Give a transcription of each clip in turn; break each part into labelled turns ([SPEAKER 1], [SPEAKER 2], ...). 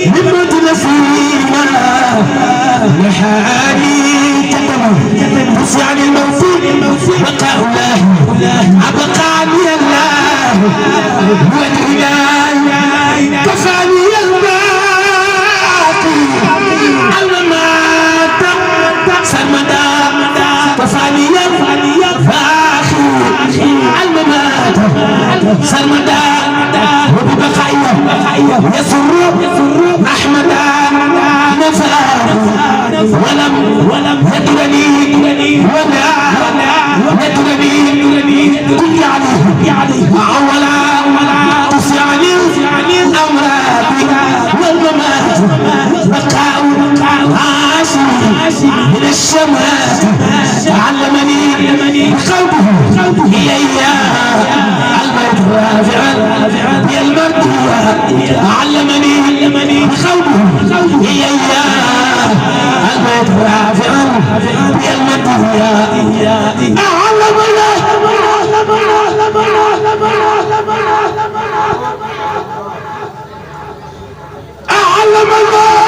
[SPEAKER 1] نموت نسينا لحالي كتب بس يعني الموت بقى الله أبقاني الله وإلهي كفاني الباقي الممات سرمدا كفاني الباقي الممات سرمدا وببقائه يسر أحمد نفاه ولم يدرني ولا يدرني كل عليه ولا تسعني الأمراض والممات بقاء عاشي من الشمات علمني بقلبه إلي الموت رافعا هي المرضية علمني بقلبه إلي الموت رافعا هي المرضية أعلم الله أعلم الله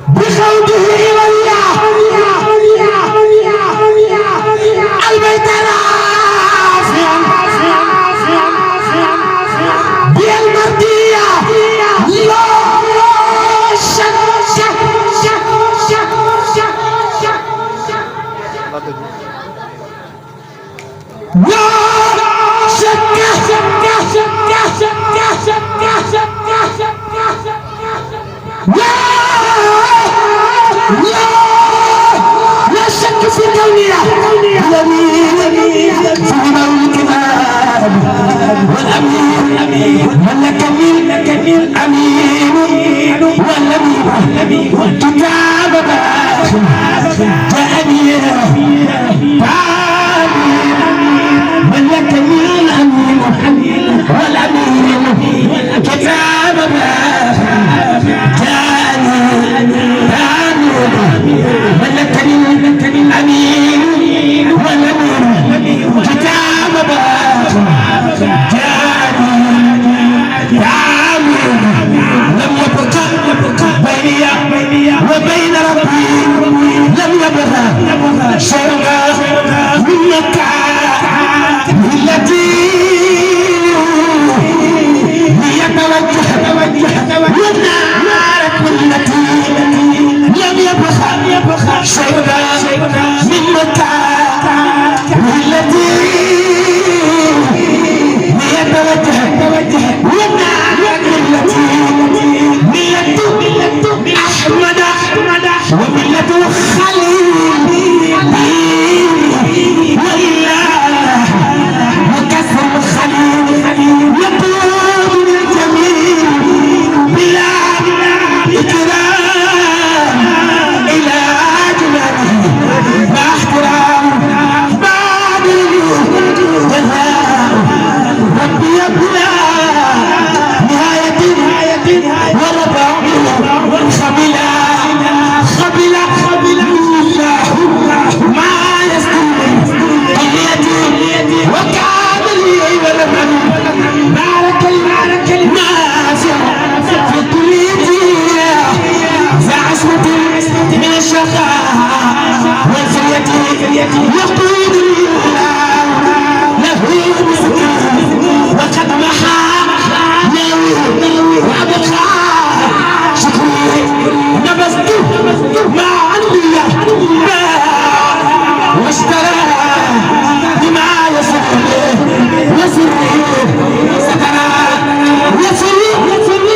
[SPEAKER 1] بخوضه إلي البيت رافعا بالمردية لا شك لا شك في كونها الذي في الكتاب والأمين والأمين والأمين والكتاب جاءني ملكني الأمين والأمين والكتاب جاءني ملكني الأمين والأمين كتاب جاءني لم يبقى بيني وبين ربي لم يبقى شيء منك التي هي توجه والنار التي لم يبقى شيء منك التي هي توجه والنار التي ملة أحمد وملة خليل والله وكسر الخليل يطلب من الجميل بلا إكرام إلى أجمله مع احترام بعد جزاء ربي بلا نهاية وربع خبلا ما يستوي بيدي وكان لي ولمن بارك الناس في كليتي ذا عصمة من الشقاء والفرية يقود له مسكين وقد محى وأبقى شكري نبذت ما عندي واشترى بما يسر سكنا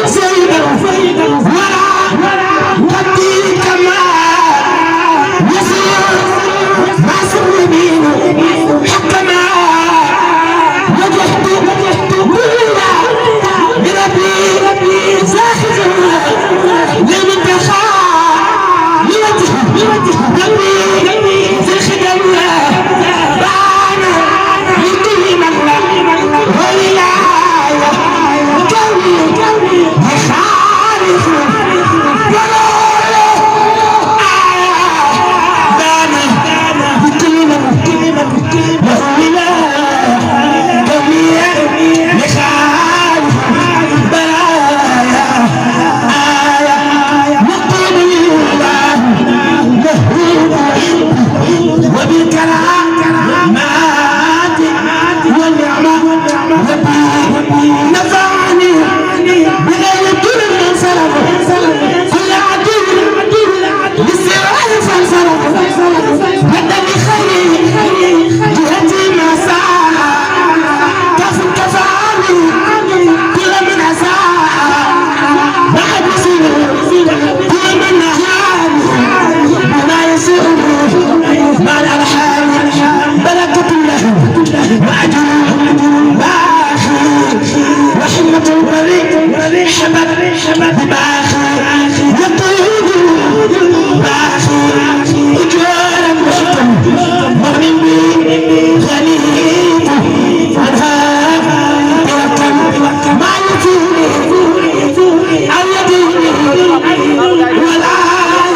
[SPEAKER 1] زيدا ولا قدي كما يسر ما سر بين حكما وجهت بربي زاخذ لمن بخا لوجه ربي في الخدم بانا يدي من ولاية كوني بخارف بانا بكل من له ولاية نفعني بغير ظلم صرف كل عدو بالسراج فانصرف بدني خيري جهتي ما ساء كفاني كل من اساء بعد مسير كل من نهاني بما يسوء مع الارحام بركه الله وعدو باخي رحمه البريء حمد باخي يطيب باخي اجوار محكم مؤمن بي غنيت عنها بركم ما يفيني او يديني ولا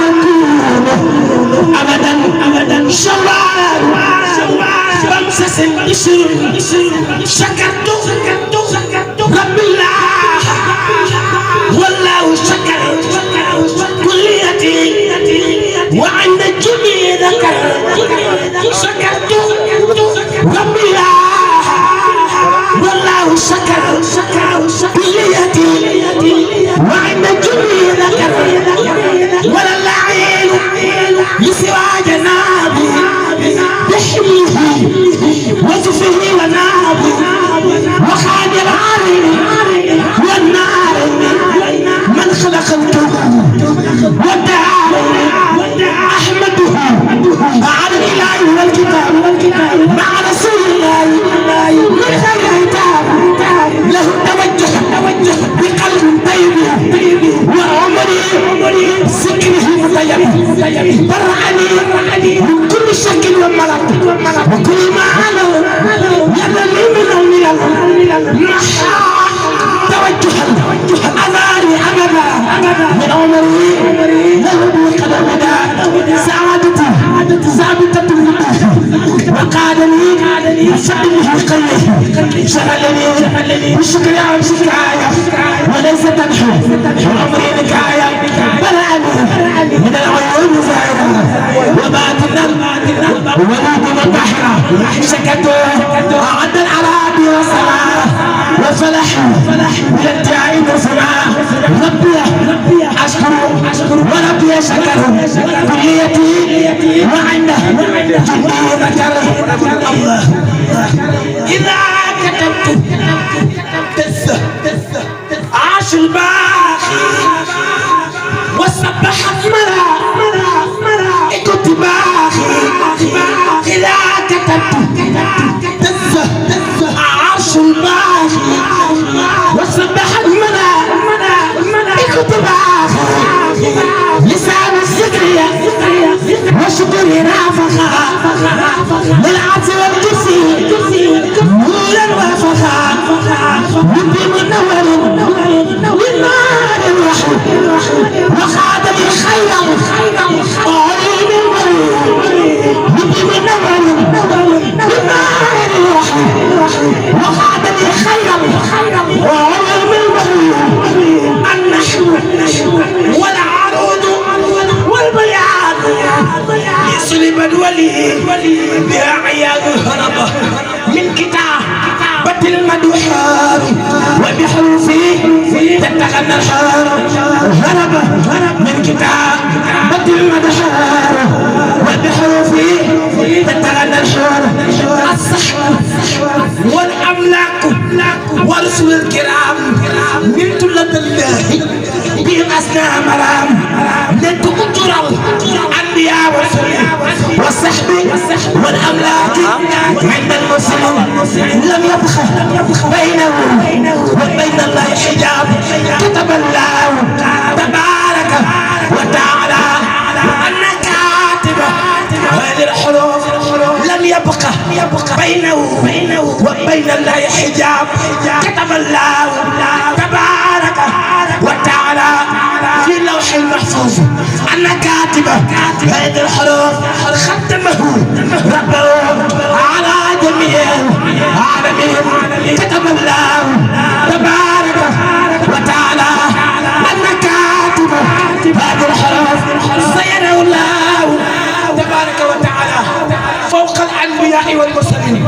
[SPEAKER 1] يكون ابدا شوال بمسس بشر شكرت رب الله والله شكر كليتي وعند الجميع ذكر شكرت رب الله والله شكر كليتي وعند الجميع ذكر ولا اللعين لسوى جنابي بحميه وصفه ونابي وخاد العاري والنار من خلقته ودعا احمده على الاله والكتاب مع رسول الله من خير عتاب له توجه بقلب طيب وعمري سكره مطيب برعني من كل شك ومرض وكل ما علو يبني من الملل توجها أماني أبدا من عمري له بقدم سعادتي ثابتة وقادني بفضله القيم شغلني بالشكر عن شكاية وليس تنحو عمري نكاية بلعني من العيون زائرة وباتنا ولود مطهرة شكته أعد الأراضي والصلاة وفلح بالانتهاء والسماء ربي أشكر وربي شكر كليتي وعنده جدي ذكر الله إذا كتبت عاش الباخي وسبحت كنت باخي إذا كتبت عاش الباخي وسبحت كنت باخي لسان الذكر وشكر رافخا للعطف والكرسي نورا وفخا ربي منور للنار الرحيم وخادم خيرا قريب ربي منور للنار الرحيم وخادم خيرا قريب النحو والعروض والبيان يسلب الولي بها عياذ الهربة من كتابة المدوحات وبحروفه تتغنى الحار هربة من كتابة المدوحات وبحروفه تتغنى الحار الصحب والأملاك ورسل الكرام من طلة الله بهم أسنى مرام لنكم ترى الأنبياء والصحب والأملاك عند المسلم لم يبخل بينه وبين الله حجاب كتب الله تبارك وتعالى أن كاتب هذه الحروف لم يبقى بينه وبين الله حجاب كتب الله تبارك وتعالى في اللوح المحفوظ أن كاتب هذه الحروف ختمه ربه على جميع العالمين كتب الله تبارك وتعالى أن كاتب هذه الحروف سيره الله تبارك وتعالى فوق الأنبياء والمرسلين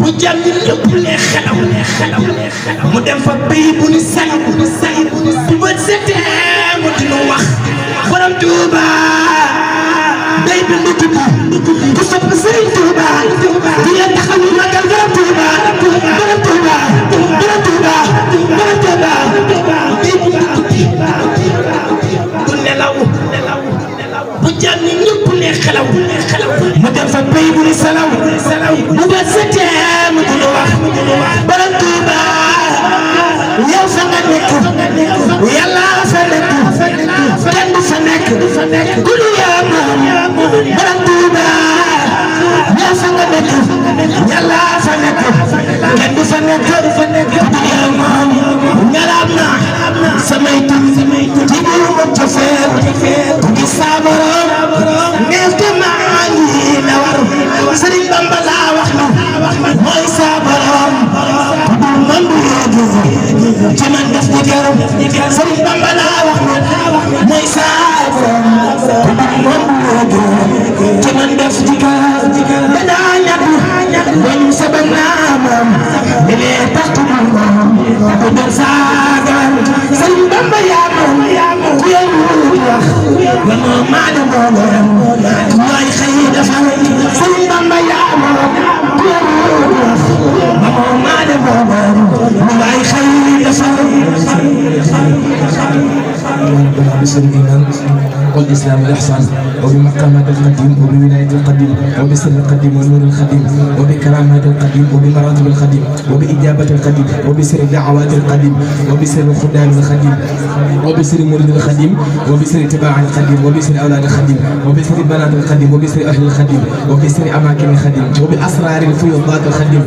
[SPEAKER 1] bu jàmm ñëpp lee xelaw mu dem fa pays bu ni say bu bët setee mu dinu wax borom Touba day bind tukki ku sopp Serigne Touba di leen taxaw ñu magal borom Touba borom Touba borom Touba borom Touba day bind tukki du nelaw bu jàmm ñëpp lee xelaw mu dem fa pays bu ni salaw bu bët setee mu dinu wax borom Touba yow fa nga nekk yàlla fa nekk kenn du fa nekk ku dul yaa moom borom Touba yow fa nga nekk yàlla fa nekk kenn du fa nekk ku dul yaa moom ngalaam na samay tur ci biir ma cofeel ku gis saa borom neef te maa ngi la war Serigne Bamba laa wax na mooy saa borom man bu yéegu ci man def di gërëm Serigne Bamba laa wax na mooy saa borom man bu yéegu ci man def di gërëm danaa ñàkk bañ sama naamam di lee taxtu moom ku del saagal Serigne Bamba yaa moom ku yéegu wax nga moom maa ne moom mooy xëy dafa Serigne Bamba yaa moom ku yéegu wax nga moom maa ne moom mooy xëy dafa بسر الإيمان والإسلام والإحسان وبمقامات القديم وبولاية القديم وبسر القديم والنور القديم وبكرامات القديم وبمراتب القديم وبإجابة القديم وبسر دعوات القديم وبسر خدام القديم وبسر مريد القديم وبسر اتباع القديم وبسر أولاد القديم وبسر بنات القديم وبسر أهل القديم وبسر أماكن القديم وبأسرار الفيوضات القديم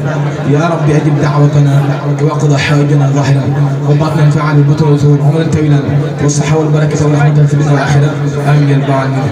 [SPEAKER 1] يا رب أجب دعوتنا وقضى حوائجنا ظاهرا وباطنا فعل البطن والثور عمرا طويلا والصحة والبركة والرحمة في الدنيا والآخرة آمين يا رب العالمين.